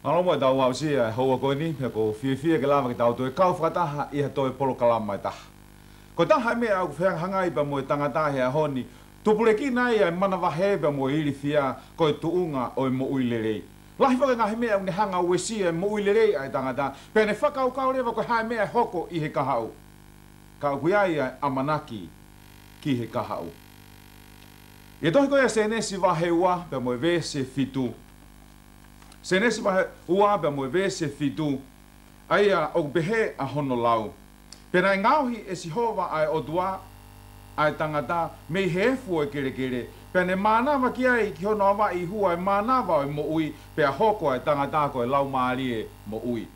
Alo mo tau au si ho ko ni me ko fi ke lama ke tau to kau fata I ha to polo kalama ta. Ko ta ha me au fe hanga I ba mo tangata he honi. Tu pule ki nai ai mana wa he ba mo ili fia ko tu unga o mo uilere. Lahi fa nga he me au ne hanga we si mo uilere ai tangata. Pe ne whakau kau lewa ko ha me hoko I he kahau. Ka kuiai amanaki ki he kahau. E tohi ko ia senesi wa he ua pe mo ve se fitu. Senesi wa ua pe mo ve se fitu. Aia o behe a hono lau. Pena ngauhi e si hova ai o dua ai tangata me he fu e kere. Pene mana wa ki ai ki hono wa I hua e mana wa mo ui pe a hoko ai tangata ko e lau maari e mo ui.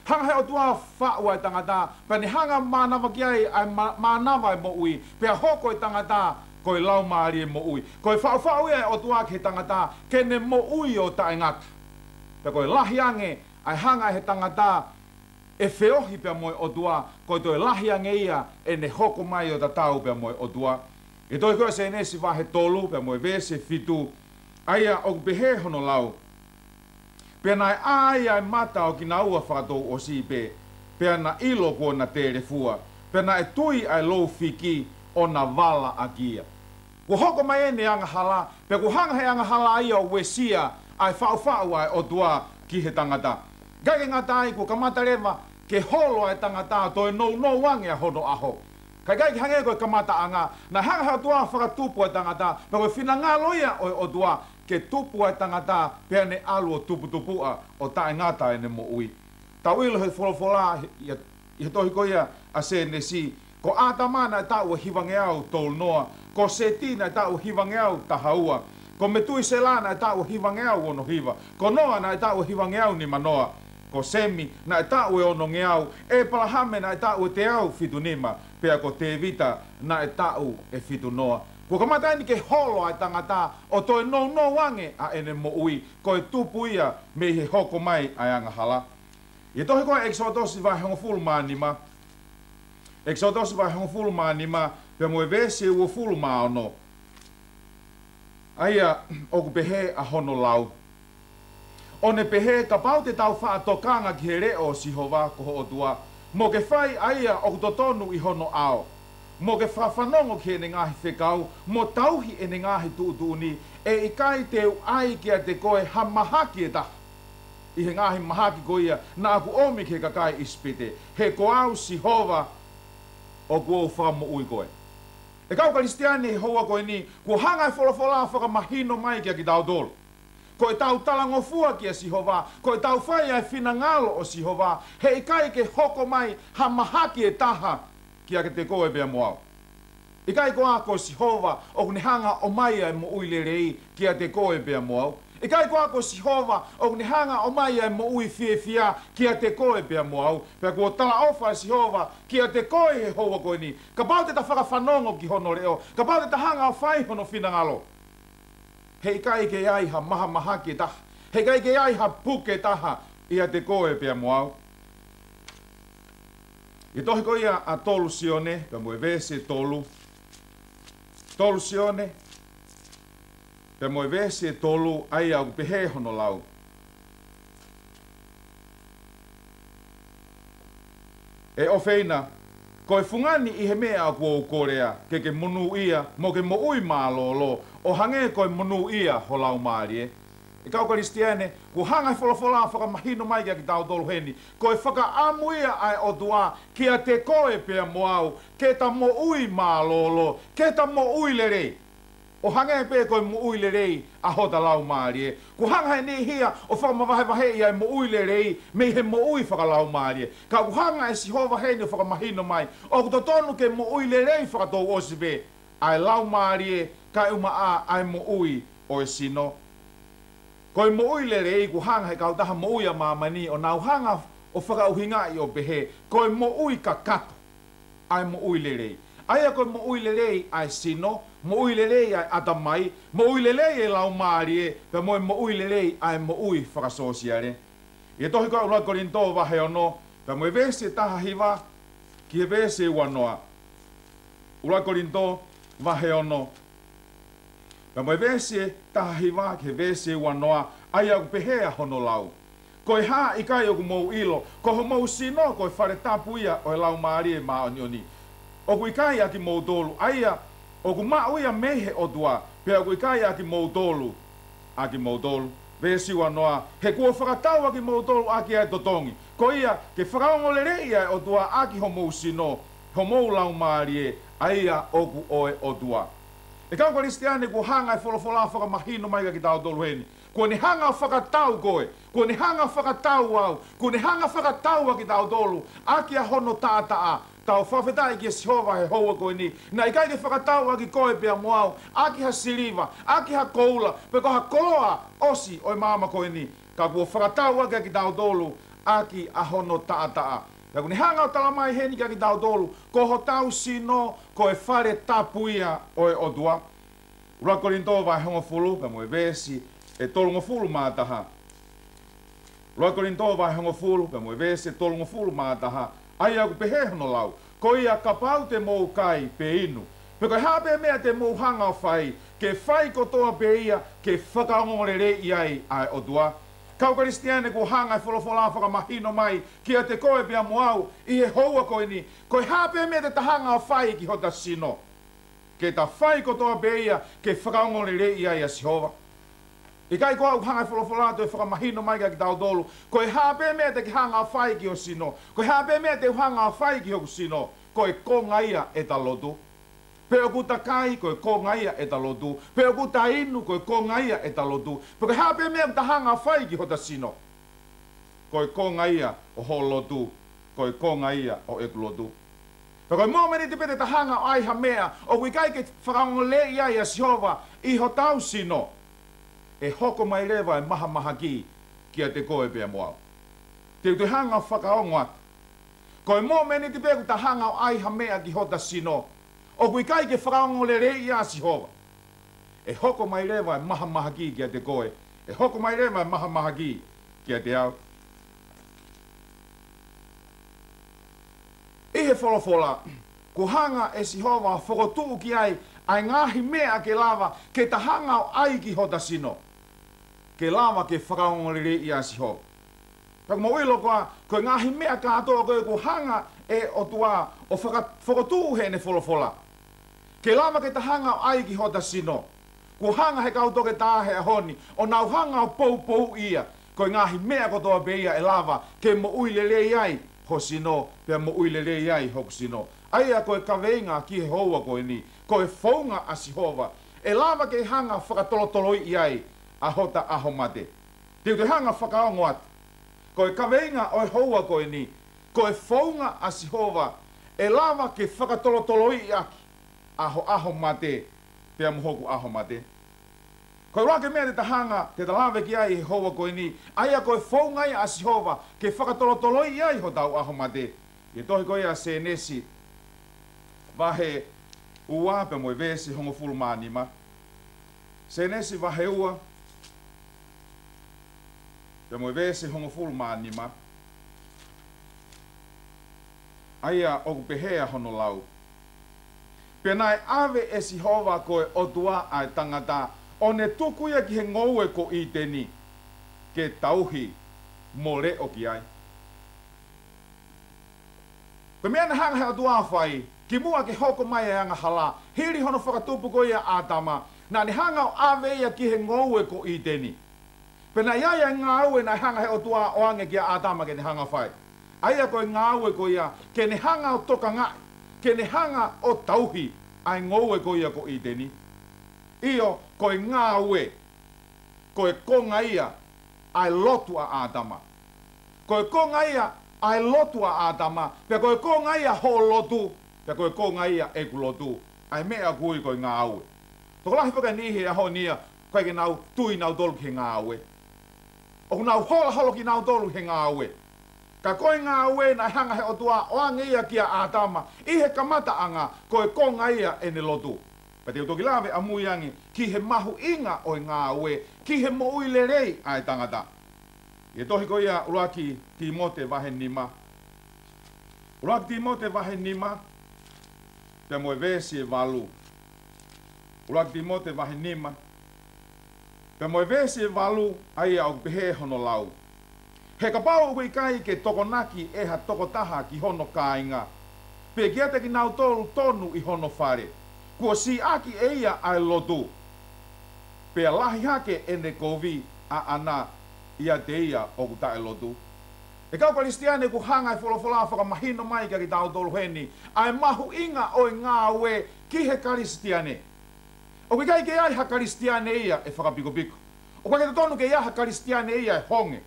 Hanga he o tua whaua e tangata, pene hanga mana wa ki ai mana wa e mo ui, pe a hoko e tangata ko e lau maari e mo ui. Ko e whau e o tua ke tangata, ke ne mo ui o ta ingata. Pe ko e lahiange ai hanga he tangata e whiohi pe moe o tua, ko e toi lahiange ia e ne hoko mai o ta tau pe moe o tua. E toi koe se nesi wa he tolu pe moe vese fitu, aia o behe hono lau. Pena ai mata o ki na ua whakatou o si pe, pena ilo ko na tere fua, pena e tui ai lou fiki o na vala a kia. Ko hoko mai ene anga hala, pe ko hanga he anga hala ia o wesia ai whau ai o tua ki he tangata. Gage ngata ai ko kamata rewa ke holo ai tangata toi no wange a hono aho. Kai gai hange ko kamata anga, na hanga ha tua whakatupu ai tangata, pe ko whina ngā loia o tua ke tupu ai tangata pēr ne alu o tupua o tae ngata e ne mo ui. Tau ilo he wholofola I tohi ko ia a se ne si, ko ātamana e tau o hiwange au tol noa, ko se tina e tau o hiwange au tahaua, ko me tui se lana e tau o hiwange au ono hiwa, ko noa na e tau o hiwange au ni manoa, ko semi na e tau e ono nge au, e palahame na e tau e te au fitu nima, pēr ko te vita na e tau e fitu noa. Ko kamata ni ke holo ai tangata o toi no wange a ene mo ui ko e tupu ia me he hoko mai ai anga hala. I tohi koe Exodus vai hongo fulma nima. Exodus vai hongo fulma nima pe mo e vese ua fulma ono. Aia o ku pehe a hono lau. O ne pehe ka pau te tau wha tokanga ki he reo si hova ko ho o tua. Mo ke whai aia o ku totonu I hono ao. Mo ke whawhanongo ki ene ngahi whekau, mo tauhi ene ngahi tuutuni, e I kai teu ai kia te koe hamahaki e taha. I he ngahi mahaki ko ia, na aku omi ke kakai ispite, he ko au si hova o kuo whamo ui koe. E kau kalistiani he hoa koe ni, ku hangai wholofola whakamahino mai kia ki tau tolu. Ko e tau talangofua kia si hova, ko e tau whai ai whinangalo o si hova, he I kai ke hoko mai hamahaki e taha, kia ke te koe pia moau. I kai koa ko si hova o kune hanga o mai ai mo ui lerei kia te koe pia moau. I kai koa ko si hova o kune hanga o mai ai mo ui fia kia te koe pia moau. Pea kua tala ofa si hova kia te koe he hova koe ni. Ka pau te ta whakawhanongo ki hono reo. Ka pau te ta hanga o whai hono whinangalo. Hei kai ke ai ha maha ki taha. Hei kai ke ai ha puke taha ia te koe pia moau. I tohi ko ia a tolu sione, pe mo e vese tolu. Tolu sione, pe mo e vese tolu ai au pehe hono lau. E o feina, ko e fungani I he mea a kua ukorea, ke monu ia, mo ke mo ui mālolo, o hange ko e monu ia ho lau maarie. E kau karistiane, ko hanga wholofola whakamahino mai kia ki tau tolu heni, ko e whakaamuia ai o tua kia te koe pia moau, ke ta mo ui mālolo, ke ta mo ui lerei. O hanga e pe ko e mo ui lerei a hota lau maarie. Ko hanga e ni hia o whakamawahe ia e mo ui lerei, me he mo ui whakalau maarie. Ka ko hanga e si hova heni o whakamahino mai, o ko tonu ke mo ui lerei whakatou osipe, ai lau maarie, ka uma a ai mo ui o e sino. Ko i mo ui lerei ku hanga he kautaha mo ui a mamani o nau hanga o whakauhinga I o behe. Ko i mo ui ka kato ai mo ui lerei. Aia ko i mo ui lerei ai sino, mo ui lerei ai atamai, mo ui lerei e lau maarie, pe mo i mo ui lerei ai mo ui whakasosiare. I tohi ko ula korinto wahe ono, pe mo i vese taha hiwa ki he vese wanoa. Ula korinto wahe ono, Pa mai vese tahiwa ke vese wanoa ai au pehea hono lau. Ko e ha i kai o ku mou ilo, ko ho mou sino ko e whare tapuia o e lau maari e maa onioni. O ku i kai a ki mou tolu, aia o ku maa uia mehe o tua, pia o ku i kai a ki mou tolu, a ki mou tolu. Vesiwa noa, he kua whakatau a ki mou tolu a ki ai totongi. Ko ia, ke whakaongo le rei ai o tua a ki ho mou sino, ho mou lau maari e, aia o ku oe o tua. E kau Kristiane ku hanga e wholofola whakamahino mai ka ki tau tolu heni. Ko ni hanga whakatau koe, ko ni hanga whakatau au, ko ni hanga whakatau a ki tau tolu, a ki a hono tātaa, tau whawhetai ki e Sihova he hoa koe ni. Na i kai ke whakatau a ki koe pia moau, a ki ha siliva, a ki ha koula, pe ko ha koloa osi o e mama koe ni. Ka kua whakatau a ki tau tolu, a ki a hono tātaa. Ka kuni hanga o talamai heni ka ki tau tolu, ko ho tau sino, ko e whare tapuia o e odua. Ura Korinto vai hongo fulu, ka mo e vesi, e tolungo fulu mātaha. Ura Korinto vai hongo fulu, ka mo e vesi, e tolungo fulu mātaha. Ai aku pehe hono lau, ko ia kapau te mou kai pe inu. Pe koe hape mea te mou hanga o whai, ke whai kotoa pe ia, ke whakaongore re iai ai odua. Kau Kristiane ko hanga e wholofola whakamahino mai, kia te koe pia moau, i he houa koe ni, koe hape mea te tahanga o whai ki hota sino. Ke ta whai kotoa pe ia, ke whakaongore re iai a Sihova. I kai koa hanga e wholofola to e whakamahino mai ka ki tau dolu, koe hape mea te hanga o whai ki o sino, koe hape mea te hanga o whai ki o sino, koe konga ia e ta lotu. Pe o kuta kai koe konga ia e ta lotu, pe o kuta inu koe konga ia e ta lotu, pe koe hape mea ta hanga o whai ki hota sino, koe konga ia o ho lotu, koe konga ia o eku lotu. Pe koe mōmeni te pete ta hanga o aiha mea, o kui kai ke whakaongo le ia i a Sihova, i ho tau sino, e hoko mai rewa e maha maha ki, kia te koe pia moau. Te utu hanga o whakaongo atu. Koe mōmeni te pete ta hanga o aiha mea ki hota sino, o kui kai ke whakaongo le re i a Sihova. E hoko mai rewa e maha maha ki kia te koe, e hoko mai rewa e maha maha ki kia te au. I he wholofola, ko hanga e Sihova whakotuu ki ai ngahi mea ke lava ke ta hanga o ai ki hota sino. Ke lava ke whakaongorere i a Sihova. Paka mo ilo koa, koe ngahi mea ka atoa koe ko hanga e o tua o whakotuu he ne wholofola. Ke lava ke ta hanga o ai ki hota sino. Ko hanga he kauto ke tāhe a honi, o nau hanga o pou ia, koe ngahi mea kotoa pe ia e lava ke mo uilele iai, ho sino, pia mo uilele iai hoku sino. Aia koe kaweinga ki he houa koe ni, koe whaunga a Sihova, e lava ke hanga whakatolotoloi iai, a hota aho mate. Te te hanga whakaongo atu. Koe kaweinga o e houa koe ni, koe whaunga a Sihova, e lava ke whakatolotoloi iaki, aho mate, pia mo hoku aho mate. Koe wake mea te tahanga, te talawe ki ai he houa koe ni, aia koe whaungai a Sihova, ke whakatolotoloi iai ho tau aho mate. I tohi koe a se nesi, vahe ua pe moe vesi hongo fulu maanima. Se nesi vahe ua, pe moe vesi hongo fulu maanima. Aia oku pehea hono lau. Penai ave e Sihova koe otua ai tangata, o ne tukuia ki he ngoue ko i teni, ke tauhi mo re o ki ai. Pe mea na hanga he otua whai, ki mua ke hoko mai e anga hala, hiri hono whakatupu ko ia ātama, na ni hanga o ave ia ki he ngoue ko i teni. Pena iaia ngā aue na hanga he otua o ange ki a ātama ke ni hanga whai. Aia koe ngā aue ko ia, ke ni hanga o toka ngai, ke ni hanga o tauhi, ai ngoue ko ia ko i teni. Io koe ngā aue, koe konga ia, ai lotu a ātama. Koe konga ia, ai lotu a ātama, pia koe konga ia ho lotu, pia koe konga ia eku lotu, ai mea kui koe ngā aue. Toko lahi whaka nihi a ho nia, koe ke nau tui nau tolu ki ngā aue. O nau hola holo ki nau tolu ki ngā aue. Ka koe ngā aue na hanga he otua o ange ia ki a ātama, i he kamata anga koe konga ia e ne lotu. Pa te utoki lawe a muiangi ki he mahu inga o ngā aue, ki he mo ui le rei ai tangata. I tohi ko ia uraki Timote vahe nima. Uraki Timote vahe nima, te moe vesi e walu. Uraki Timote vahe nima, te moe vesi e walu, ai au pehe hono lau. He ka pau ui kai ke tokonaki e ha toko taha ki hono kāinga. Pe kia te ki nau tolu tonu i hono whare. Kua si aki eia ai lotu. Pe lahi hake ene kovi a ana ia te ia o ku tae lotu. E kau Kristiane ku hanga i wholofola whakamahino mai kia ki tau tolu heni. Ai mahu inga o ngā ue ki he Kristiane. O kai ke ai ha Kristiane ia e whakapiko-piko. O kai ke tonu ke ia ha Kristiane ia e honge.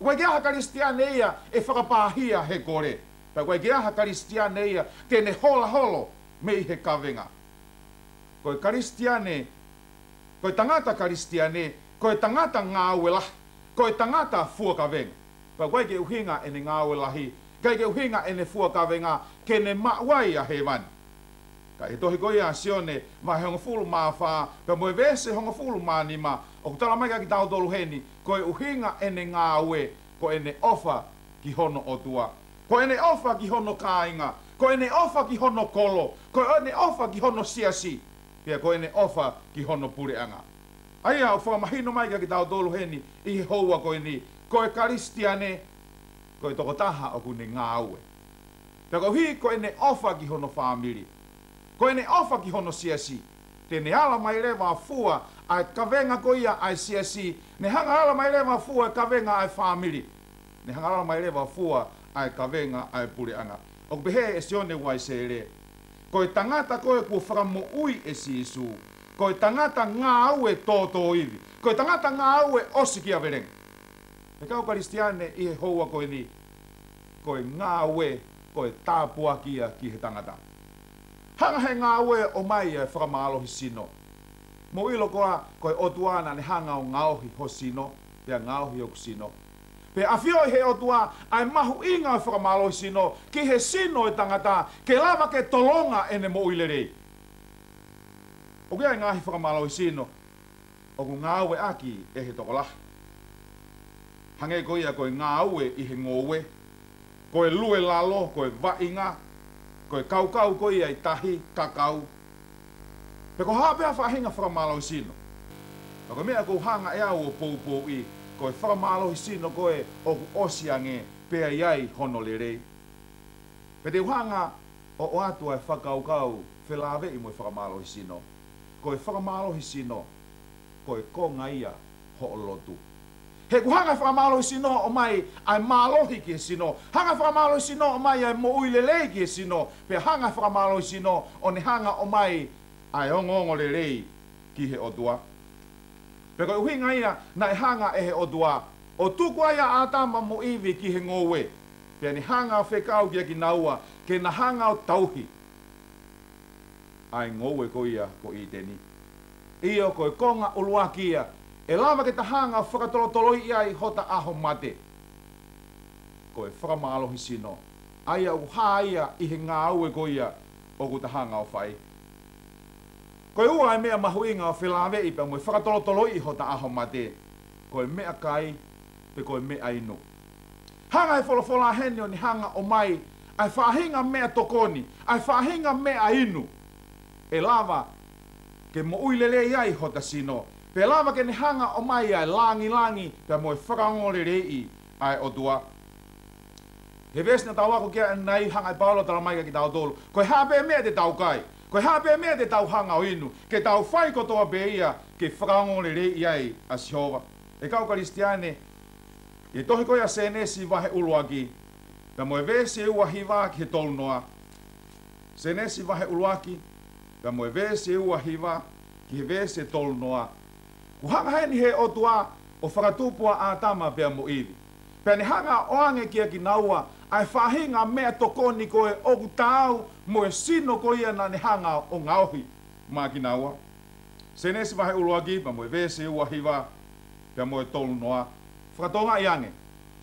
O kai ke aha Kristiane ia e whakapāhia he kore. Pa kai ke aha Kristiane ia tene hola holo me he kawenga. Koe Kristiane, koe tangata Kristiane, koe tangata ngā ue lahi, koe tangata fua kawenga. Pa kai ke uhinga ene ngā ue lahi, kai ke uhinga ene fua kawenga, kene mawai a he wani. Ka e tohi koe a sione, ma he honga fulu maa whaa, pa moe vese honga fulu maa nima, o kutala mai ki tau tolu heni, koe uhinga ene ngā ue, ko ene ofa ki hono otua, ko ene ofa ki hono kāinga, ko ene ofa ki hono kolo, ko ene ofa ki hono siasi, pia ko ene ofa ki hono pureanga. Aia o whakamahino mai ki tau tolu heni, i he houa koe ni, koe Kristiane, koe toko taha o kune ngā ue. Pia ko hi ko ene ofa ki hono whamiri, ko ene ofa ki hono siasi, tene ala mai lewa fua ai kawenga ko ia ai siasi, ne hanga ala mai lewa fua ai kawenga ai whamiri, ne hanga ala mai lewa fua ai kawenga ai pureanga. O behe e sione wai se re, koe tangata koe ku whakamu ui e sisu, koe tangata ngā aue tōtō iwi, koe tangata ngā aue osiki a vereng. E kau Kristiane i he houa koe ni, koe ngā aue, koe tāpua kia ki he tangata. Hanga he ngā ue o mai e whakamālohi sino. Mo ilo koa koe otuana ne hanga o ngāohi ho sino, pia ngāohi o kusino. Pe awhioi he otua ai mahu inga o whakamālohi sino, ki he sino e tangata, ke lava ke tolonga ene mo uilerei. O kia e ngāhi whakamālohi sino, o ku ngā ue aki e he tokolahi. Hange koe ia koe ngā ue i he ngōwe, koe lue lalo, koe vainga, koe kau koe ai tahi, kakau. Pe ko hapea whahinga whakamālohi sino. Pe ko mea kou hanga e au o pou i, koe whakamālohi sino koe o ku osiange pea iai hono le rei. Pe te uhanga o atu ai whakau whelawe i moe whakamālohi sino. Koe whakamālohi sino, koe konga ia ho o lotu. He ku hanga whakamālohi sino o mai ai mālohi ki he sino. Hanga whakamālohi sino o mai ai mo uilelei ki he sino. Pe hanga whakamālohi sino o ne hanga o mai ai ongo le rei ki he otua. Pe koe uhinga ia na e hanga e he otua. O tuku aia ātama mo iwi ki he ngowe. Pe ni hanga o whekau kia ki naua ke na hanga o tauhi. Ai ngowe ko ia ko i teni. Ia koe konga uluakia. E lava ke tahanga whakatolotoloi ia i hota aho mate. Ko e whakamālohi sino. Aia u haia i he ngā ue ko ia o ku tahanga o whai. Ko e ua e mea mahuinga o whelawe i pa mo e whakatolotoloi i hota aho mate. Ko e mea kai pe ko e mea inu. Hanga e wholofola hene o ni hanga o mai ai whahinga mea tokoni, ai whahinga mea inu. E lava ke mo uilele ia i hota sino. Pe lava ke ni hanga o mai ai langi, pe mo e whakangore rei ai o tua. He vesna tau ako kia nei hanga i paulo tala mai ki tau tolu. Koe hape mea te tau kai. Koe hape mea te tau hanga o inu. Ke tau whai kotoa pe ia ke whakangore rei ai a Sihova. E kau Kristiane, e tohi koe a senesi wahe uluaki. Pe mo e vese ua hiva ki he tolu noa. Senesi wahe uluaki. Pe mo e vese ua hiva ki he vese tolu noa. Ku hanga heni he otua o whakatupua a tama pia mo iwi. Pea ni hanga oange kia ki naua ai whahinga mea tokoni koe o ku tau mo e sino ko ia na ni hanga o ngauhi mā ki naua. Senesi wahe uluaki, pa mo e vese ua hiva, pia mo e tolu noa. Whakatonga i ange,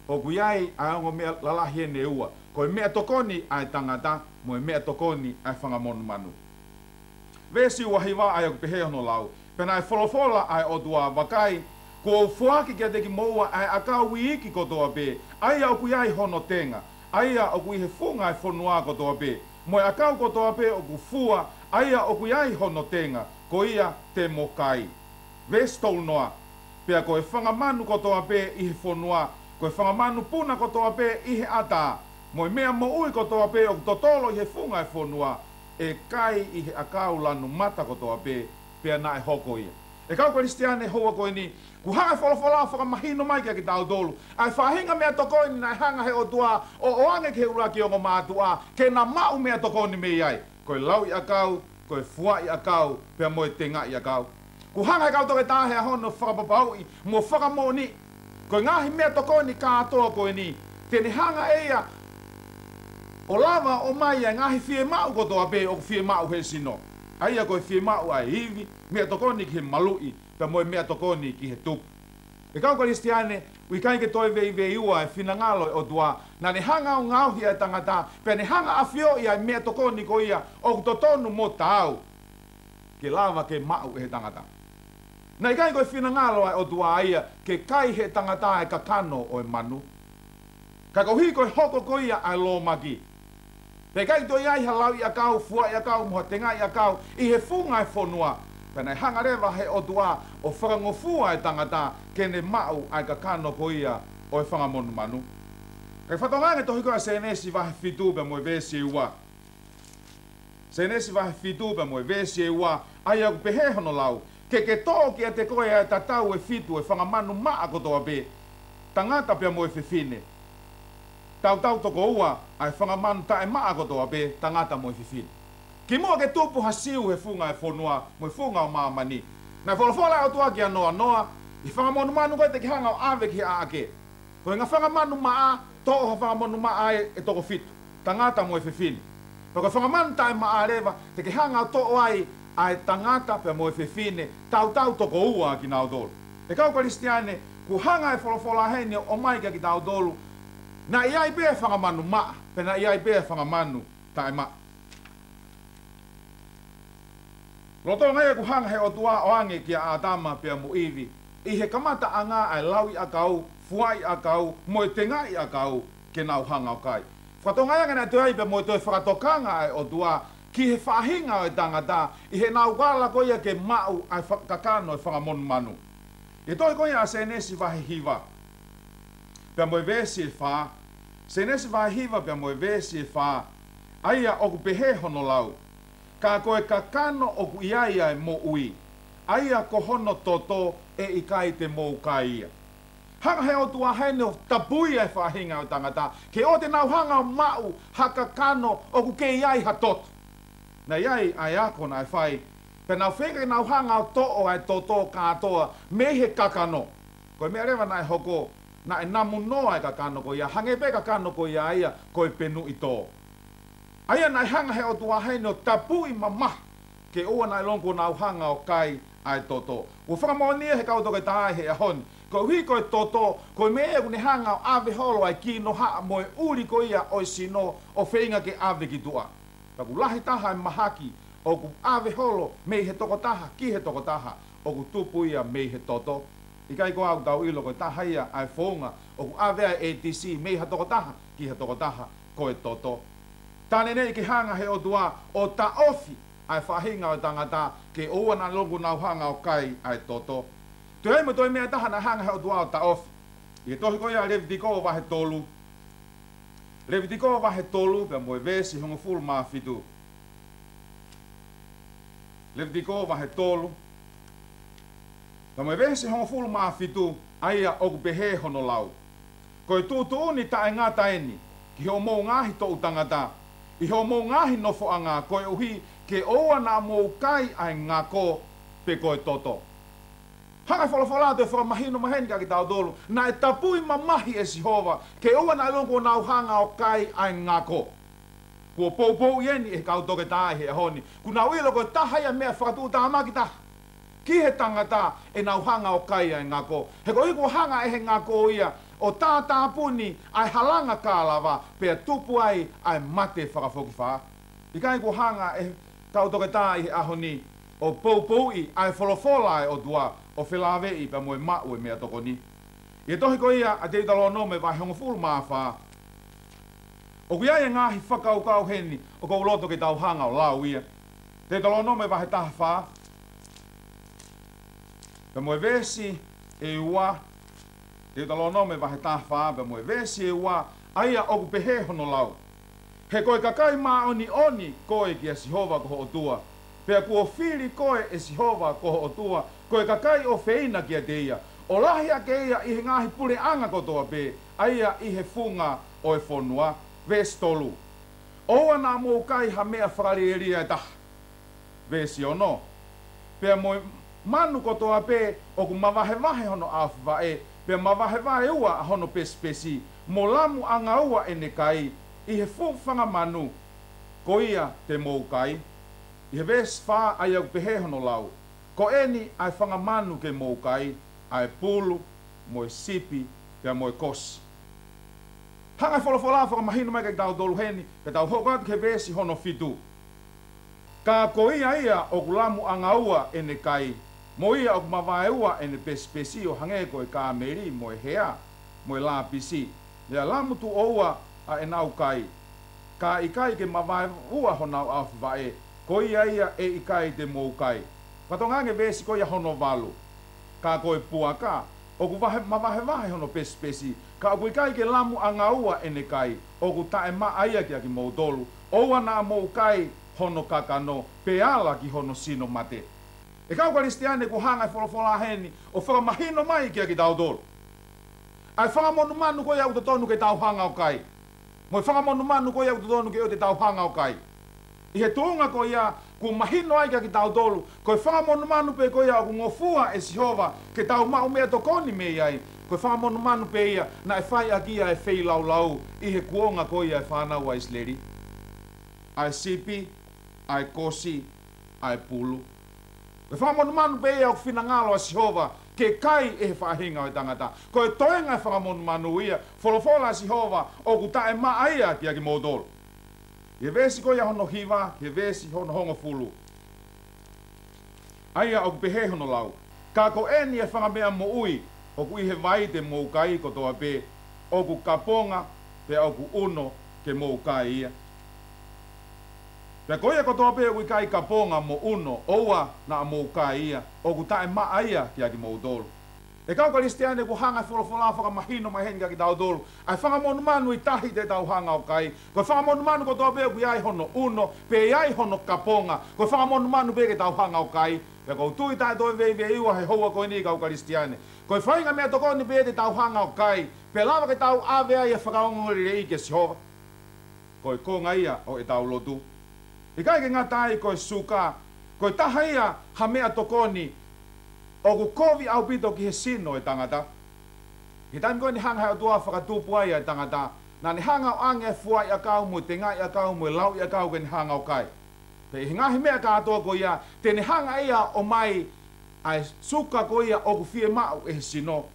o ku iai ai ongo mea lalahi ene ua. Koe mea tokoni ai tangata, mo e mea tokoni ai whangamonu manu. Vese ua hiva ai o pehe ono lau. Pena ai wholofola ai o tua wakai, ko fuaki kia teki moua ai akau iki kotoa pe, aia o kui ai hono tenga, aia o kui he funga ai whonua kotoa pe, moe akau kotoa pe o ku fua, aia o kui ai hono tenga, ko ia te mokai. Ves tolu noa, pea ko e whangamanu kotoa pe i he whonua, Koe whangamanu puna kotoa pe ihe ata. Mo mea mo ui kotoa pe o totolo i he funga e whonua. E kai i he akau lanu mata kotoa pe. Pea na e hoko ia. E kau Kristiane hoa koe ni. Ku hanga wholawhala whakamahino mai kia ki tau dolu. Ai whahinga mea toko ni nai hanga he o tua. O oange ke uraki o ngā mātua. Ke na mau mea toko ni mei ai. Koe lau i akau. Koe fua i akau. Pea moe te ngā i akau. Ku hanga e kau toke tāhe a hono whakapapau i. Mo whakamo ni. Koe ngahi mea toko ni kātoa koe ni. Tene hanga eia. O lava o mai e ngahi fie mau kotoa pe o fie mau he sino. Aia koe fie mau ai hivi. Mea toko ni ki he malui. Pea moe mea toko ni ki he tupu. E kau Kristiane, ui kai ke toi vei ua e whina ngalo o tua. Na ne hanga o ngauhi ai tangata. Pea ne hanga a fio i ai mea toko ni ko ia. O totonu mo tau. Ke lava ke mau e he tangata. Na i kai koe whina ngalo ai o tua aia. Ke kai he tangata e kakano o e manu. Ka kohi koe hoko ko ia ai lo maki. Pe kai toi ai halau i akau, fua i akau, moha tenga i akau. I he funga e whonua. Pena hanga rewa he o tua o whakangofua e tangata kene mau ai ka kano ko ia o e whangamonu manu. Kei whatongange tohi koa senesi wahe whitupe mo e vesi e ua. Senesi wahe whitupe mo e vesi e ua ai aku pehe hono lau. Ke tōki a te koe ai tatau e whitu e whangamanu maa kotoa pe. Tangata pia mo e whiwhine. Tau toko ua ai whangamanu tae maa kotoa pe tangata mo e whiwhine. Ki mua ke tupu hasiu he funga e whonua, mo e funga o maamani. Nai wholofola o tua ki a noa, i whangamonu manu koe te ki hanga o awe ki a ake. Koe ngā whangamanu maa, tō ha whangamonu maa e toko fitu. Tangata mo e whiwhini. Koe whangamanu tae maa rewa, te ki hanga o tō ai, ai tangata pe mo e whiwhine, tau toko ua ki nao dolu. E kau Kristiane, ku hanga e wholofola heni o mai ki tau dolu, na iai pe e whangamanu maa, pe na iai pe e whangamanu tae maa. Roto ngai ku hanga he o tua o ange ki a atama pia mo iwi. I he kamata anga ai lau i akau, fuai akau, mo e tenga i akau, ke nau hanga o kai. Whato ngai anga na te aipe mo e toi whakatokanga ai o tua, ki he whahinga o e tangata, i he nau kala koia ke mau ai kakano e whangamonu manu. I toi koia a senesi wahi hiva. Pia mo e vesi e wha, senesi wahi hiva pia mo e vesi e wha, aia oku pehe hono lau. Ka koe kakano o ku iaia e mo ui. Aia ko hono toto e i kai te mou kai ia. Hanga he o tua hene o tapui e whahinga o tangata. Ke o te nau hanga o mau haka kano o ku ke iai hatoto. Na iai ai ako na e whai. Pe nau whenga nau hanga o to o ai toto katoa me he kakano. Koe mea rewa na e hoko na e namu noa e kakano ko ia. Hange pe kakano ko ia ia koe penu i tō. Aia nai hanga he o tua hei no tapui mamah ke ua nai longo nau hanga o kai ai toto. Ua whakamonia he kautoke tae he ahoni. Ko hui koe toto, koe mea kune hanga o ave holo ai ki no haa moe uri ko ia o sino o whenga ke ave ki tua. Taku lahi taha e mahaki o ku ave holo mei he toko taha ki he toko taha o ku tupu ia mei he toto. Ikai ko au tau ilo koe taha ia ai whonga o ku ave ai ATC mei he toko taha ki he toko taha koe toto. Tāne nei ki hanga he o tua o ta ofi ai whahinga o tangata ke oua na longu nau hanga o kai ai toto. Tu hei mo toi mea taha na hanga he o tua o ta ofi. I tohi koe a Levitiko wahe tolu. Levitiko wahe tolu pia moe vesi hongo fulu maa fitu. Levitiko wahe tolu. Pia moe vesi hongo fulu maa fitu aia oku pehe hono lau. Koe tuuni tae ngā taeni ki ho mou ngahi to utangata. I ho mou ngahi nofo anga koe uhi ke oua na mou kai ai ngako pe koe toto. Hanga whalawhala te whakamahino maheni ka ki tau dolu. Na e tapui mamahi e Sihova ke oua na longo nau hanga o kai ai ngako. Kua poupou ieni e kau toke tae he ahoni. Kuna uilo koe tahaya mea whakatu utamaki taha. Ki he tangata e nau hanga o kai ai ngako. He ko iko hanga e he ngako ia. O tātā puni ai halanga kālawa pea tupu ai mate whakafoki wha. I kai ko hanga e tautoke tā i ahoni o poupoi ai wholofola o tua o whilawe i pa moe mau e mea toko ni. I tohi ko ia a te italo no me vai hongo fulu maa wha. O kui ai ngahi whakau kau heni o kou loto ke tau hanga o lau ia. Te italo no me vai taha wha. Pa moe vesi e ua Te talo no me vahe tafa pe mo vesi e wa aia o pehe hono lau. He koe kakai ma oni koe ki a Sihova ko o tua. Pea ku o fili koe e Sihova ko o tua. Koe kakai o feina ki a te ia. O lahi a ke ia i he ngahi pule anga kotoa pe. Aia i he funga o e whonua. Vesi tolu. Oua nā mō kai ha mea whakari e ria e taha. Vesi o no. Pea mo manu kotoa pe o ku mawahe hono awhiwa e. Pea mawahe ua hono pesi. Mo lamu anga ua e ne kai. I he whanga manu. Ko ia te mō kai. I he vesi wha ai au pehe hono lau. Ko eni ai whanga manu ke mō kai. Ai pulu, mo e sipi, pea mo e kosi. Hanga wholofola whakamahino mai kei tau dolu heni, ke tau hokat ke vesi hono fitu. Ka ko ia o kulamu anga ua e ne kai. Mo ia o kumawai ua e ne pesi o hange ko e ka meri, mo e hea, mo e la pisi. Lea lamu tu oua a e nau kai. Ka i kai ke mawai ua honau awhiwae, ko ia e i kai te mou kai. Patongange vesi ko ia hono valu. Ka koe puaka, o ku mawahe hono pesi. Ka koe kai ke lamu anga ua e ne kai, o ku tae ma aia ki aki mou tolu. Oua nā mou kai hono kakano, pe ala ki hono sino mate. E kau karistiane ku hanga i wholofola heni, o whakamahino mai ki aki tau tolu. Ai whakamonu manu ko iau tonu ke tau hanga o kai. Moi whakamonu manu ko iau tonu ke o te tau hanga o kai. I he tuunga ko ia, ku mahino ai ki tau tolu, ko whakamonu manu pe ko ia, ku ngofua e Sihova, ke tau mau mea tokoni me iai, ko whakamonu manu pe ia, na e whai akia e whei lau, i he kuonga ko ia e whanau a isleri. Ai sipi, ai kosi, ai pulu. Ko whakamonu manu pe ia, ku whina ngalo a Sihova, ke kai e he whahinga o e tangata. Ko e toenga e whakamonu manu ia, wholofola a Sihova, o ku tae maa ia ki aki mōtolu. He vesi ko ia hono hiwa, he vesi hono hongo fulu. Aia o pehe hono lau. Ka ko eni e whangamea mo ui, o ku ihe vai te mou kai ko toa pe, o ku kaponga, pe o ku uno ke mou kai ia. Pe ko ia ko toa pe ui kai kaponga mo uno, oua na mou kai ia, o ku tae maa ia ki aki mou tolu. E kau karistiane ku hanga wholofola whakamahino mai henga ki tau tolu. Ai whangamonu manu i tahi te tau hanga o kai. Ko whangamonu manu ko toa peo ku iai hono uno, pe iai hono kaponga. Ko whangamonu manu pe ke tau hanga o kai. Pe kou tui tae toi vei iua he houa koe ni kau karistiane. Ko whainga mea tokoni pe te tau hanga o kai. Pe lava ke tau awea ia whakaongori rei ke Sihova. Ko konga ia o e tau lotu. I kai ke ngatai ko suka. Ko taha ia ha mea tokoni. O ku kovi au pito ki he sino e tangata. Ki taimi koe ni hanga heo tua whakatupu ai e tangata. Nā ni hanga o ange fuai a kau mo, te ngai a kau mo, lau i a kau ke ni hanga o kai. Pe i ngahi mea kātoa ko ia, te ni hanga ia o mai ai suka ko ia o ku fie mau e he sino.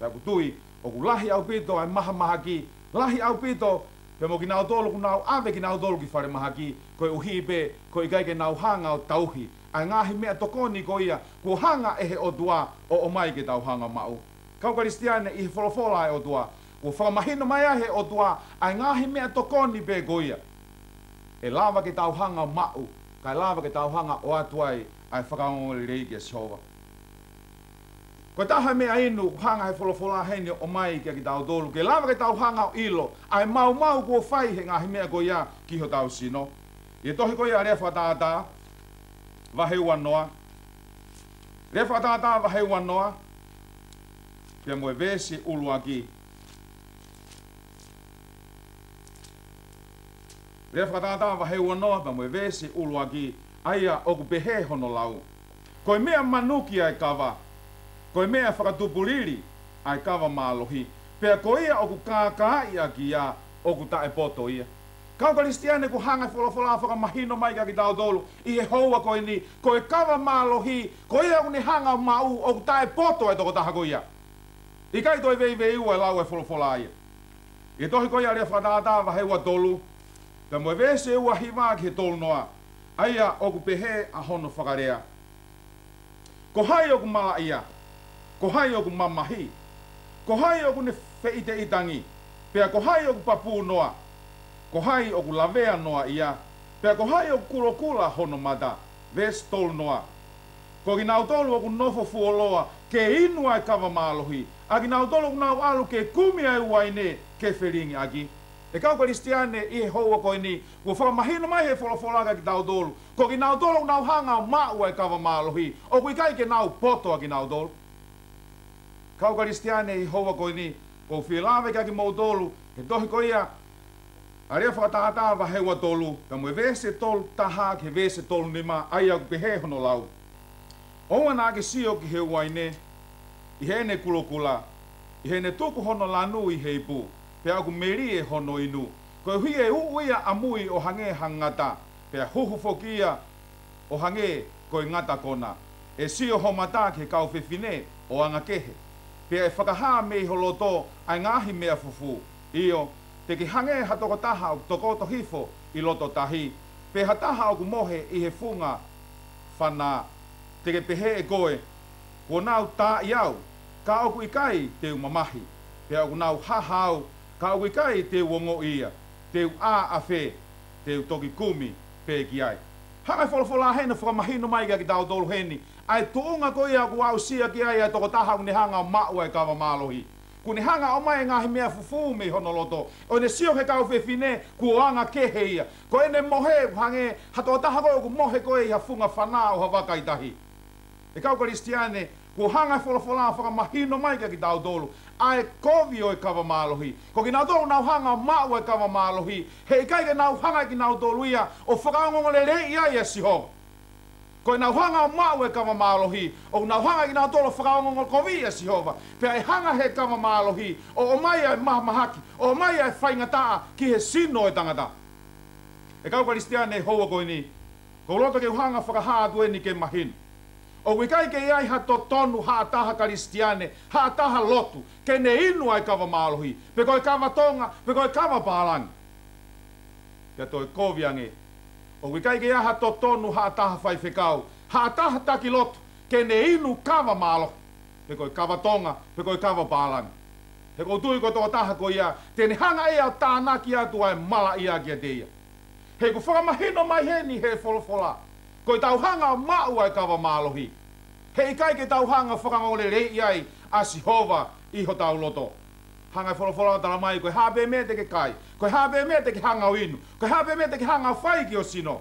Pe ku tui, o ku lahi au pito ai maha ki. Lahi au pito, pe mo ki nau tolu ku nau ave ki nau tolu ki whare maha ki. Koe uhi pe, koe kai ke nau hanga o tauhi. Ai ngahi mea tokoni ko ia, ku hanga e he o tua o mai ke tau hanga mau. Kau karistiane i he wholofola e o tua, ku whakamahino mai a he o tua, ai ngahi mea tokoni pe ko ia. E lava ke tau hanga mau, kai lava ke tau hanga o atuai, ai whakaongori rei ke Sihova. Ko taha mea inu, ku hanga he wholofola heni o mai ke tau tolu, ke lava ke tau hanga o ilo, ai mau ku whai he ngahi mea ko ia, ki ho tau sino. I tohi ko ia rea whatata, waheu anoa. Rea whatata waheu anoa. Pia moe vesi ulu aki. Rea whatata waheu anoa. Pia moe vesi ulu aki. Aia oku pehe hono lau. Koe mea manuki ai kawa. Koe mea whakatupuliri ai kawa maalohi. Pia ko ia oku kākai aki ia oku tae poto ia. Kau karistiane ku hanga wholofola whakamahino mai ki tau tolu, i he houa koe ni, koe kawa mālohi, koe ia ku ni hanga mau o ku tae poto e toko taha ko ia. I kai toi vei ua e lau e wholofola ia. I tohi ko ia rea whakatata waheua tolu, pe moe vese ua hiwa ki he tolu noa, aia o ku pehe a hono whakarea. Ko hai o ku mala ia, ko hai o ku mamahi, ko hai o ku ne feite itangi, pea ko hai o ku papu noa, ko hai o ku lavea noa ia, pea ko hai o ku kulokula hono mata, ves tolu noa. Ko ki nau tolu o ku nofo fuoloa ke inu ai kawa malohi. A ki nau tolu nau alu ke kumi ai waine ke wheringi aki. E kau Kristiane i he hoa koe ni, kua whakamahina mai he wholawholanga ki tau tolu. Ko ki nau tolu nau hanga o mau ai kawa malohi. O kui kai ke nau poto a ki nau tolu. Kau Kristiane i hoa koe ni, ko whilawe ka ki mau tolu, he tohi ko ia, a rea whakatahata wa hewa tolu, ka mwe vese tolu taha ke vese tolu nima, ai au pe he hono lau. Owa nā ke sio ki he waine, i he ne kulokula, i he ne tuku hono lanu i he ipu, pe aku meri e hono inu. Koe hui e uia amui o hange hangata, pe huhu fokia o hange koe ngata kona. E sio homata ke kau whewhine o anga kehe. Pe e whakaha mei holoto ai ngahi mea fufu. Io, te ki hange hatoko taha o tokoto hifo i loto tahi. Pe hataha o kumohe i he funga whana te ke pehe e koe. Ko nau tā iau, ka oku i kai te umamahi. Pe oku nau hahau, ka oku i kai te wongo ia. Te u a awhe, te u toki kumi, pe ki ai. Hangai wholofola hena whakamahino mai ki tau tolu heni. Ai tuunga ko ia ku au sia ki ai toko taha kune hanga o mau e kawa malohi. Kune hanga o mai ngahi mea fufu me honoloto. O ne sio he kau whewhine ku anga kehe ia. Ko ene mohe hange hatoa taha koe ku mohe koe i hafunga whana o hawaka i tahi. E kau Kristiane, ku hanga wholofola whakamahino mai ki tau tolu. Ai kovi o e kawa malohi. Ko ki nau tolu nau hanga o mau e kawa malohi. He kai ke nau hanga ki nau tolu ia o whakaongongole rei ia ia siho. Ko nau hanga o mau e kawa malohi, o nau hanga ki nau tolo whakaongongo kovi a Sihova, pia e hanga he kawa malohi, o mai ai mahamahaki, o mai ai whaingataa ki he sino e tangata. E kau Kristiane hoa koe ni, ko loto ke hanga whakahātu e ni ke mahin. O wikai ke iai hato tonu haataha Kristiane, haataha lotu, ke ne inu ai kawa malohi, pe koe kawa tonga, pe koe kawa pālangi. Kia toi koviange, o wikai ke aha to tonu haataha whaiwhekau, haataha taki lotu, ke ne inu kawa malo, pe koe kawa tonga, pe koe kawa pālangi. He ko tui ko tō taha ko ia, tēne hanga ea tānaki atu ai mala ia kia te ia. He ko whakamahino mai he ni he wholofola, koe tau hanga o mau ai kawa malohi. He ikai ke tau hanga whakangole rei iai a Sihova iho tau loto. Hanga wholofola tala mai, koe hape me te ke kai, koe hape me te ke hanga o inu, koe hape me te ke hanga whai ki o sino.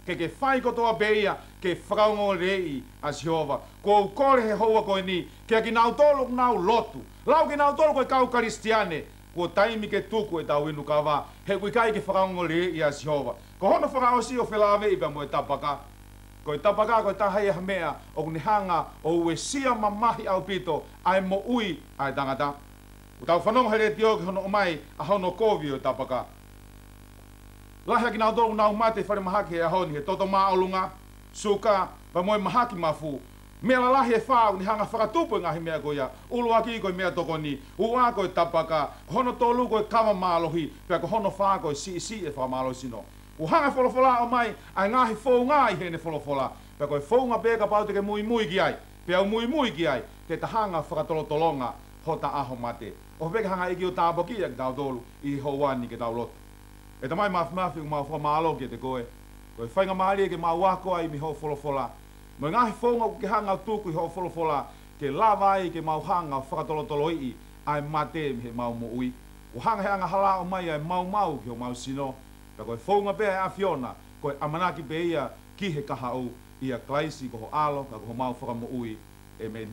Ke whai kotoa beia, ke whakaongo rei a Sihova. Ko kore he hoa koe ni, ke ki nau tolo nau lotu. Lau ki nau tolo koe kau Kristiane, ko taimi ke tuku e tau inu kawa, he kui kai ke whakaongo rei a Sihova. Ko hono whakaosi o whelawe ipa mo e tapaka. Ko e tapaka ko e tahai e hamea, o kune hanga o ue sia mamahi au pito, ai mo ui ai tangata. Tau whanonga here te oki hono o mai a hono kovi o tapaka. Lahi ki nau tolu nau mate whare mahaki e honi, he toto maaolunga, suka, pa moe mahaki mafu. Mea la lahi e whau ni hanga whakatupu ngahi mea koia, ulu aki koe mea toko ni, ua koe tapaka, hono tolu koe kawa maalohi, pia ko hono wha koe si e wha maalohi sino. U hanga wholofola o mai, ai ngahi whou ngai hene wholofola, pia koe whou ngā pēka pau te ke mui ki ai, pia mui ki ai, te tahanga whakatolotolonga, hota aho mate. O peka hanga iki o tāpokia ki tau tolu, i houani ke tau lotu. E tamai mafi u mau whamaalo ki te koe. Koe whainga maari e ke mau wako ai mi ho wholofola. Mo ngahi whaunga ke hanga tuku i ho wholofola, ke lava ai ke mau hanga whakatolotolo i, ai mate mi he mau mo ui. O hanga he anga hala o mai ai mau ki o mau sino. Ka koe whaunga pēa e a Fiona, koe amanaki pe ia ki he kaha au, ia klaisi ko ho alo, ka ko ho mau whakamo ui. Amen.